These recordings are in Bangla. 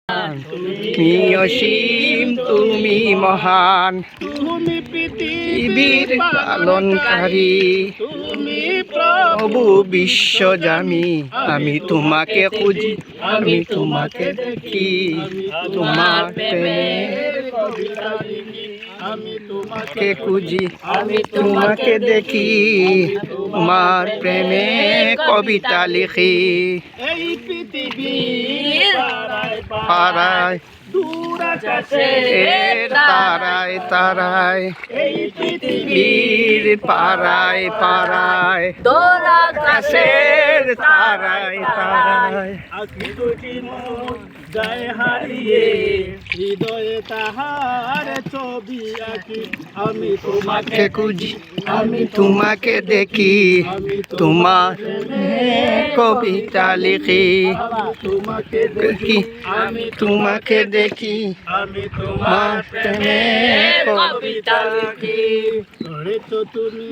তুমি অসীম, তুমি মহান, তুমি পৃথিবীর পালনকারী, তুমি প্রভু বিশ্বজামি। আমি তোমাকে খুঁজি, আমি তোমাকে দেখি, তোমার প্রেমের কবিতা লিখি। আমি তোমাকে কে খুঁজি, আমি তোমাকে দেখি, তোমার প্রেমে কবিতা লিখি। এই পৃথিবীর পাড়ায় পাড়ায় দূর আকাশে তারায় তারায়, এই পৃথিবীর বীর পাড়ায় পাড়ায়, দোল আকাশে আকাশের তারায় তারায়। আঁকি দুটি মন যায় হারিয়ে, হৃদয়ে তাহার ছবি আঁকি। আমি তোমাকে কে খুঁজি, আমি তোমাকে দেখি, তোমার কবিতা লিখি। তোমাকে দেখি, আমি তোমাকে দেখি, আমি তোমার প্রেমে কবিতা লিখি। ধরেছ তুমি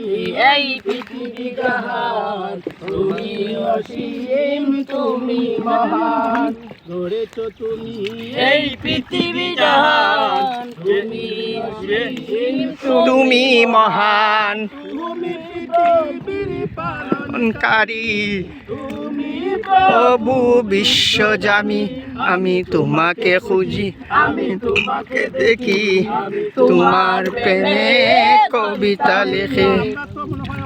এই পৃথিবী জাহান, তুমি অসীম, তুমি মহান। ধরেছ তুমি এই পৃথিবী জাহান, তুমি অসীম, তুমি মহান, তুমি পৃথিবীর পালনকারী, তুমি প্রভু বিশ্বজামি। আমি তোমাকে খুঁজি, আমি তোমাকে দেখি, তোমার প্রেমে কবিতা লিখি। প্রভু।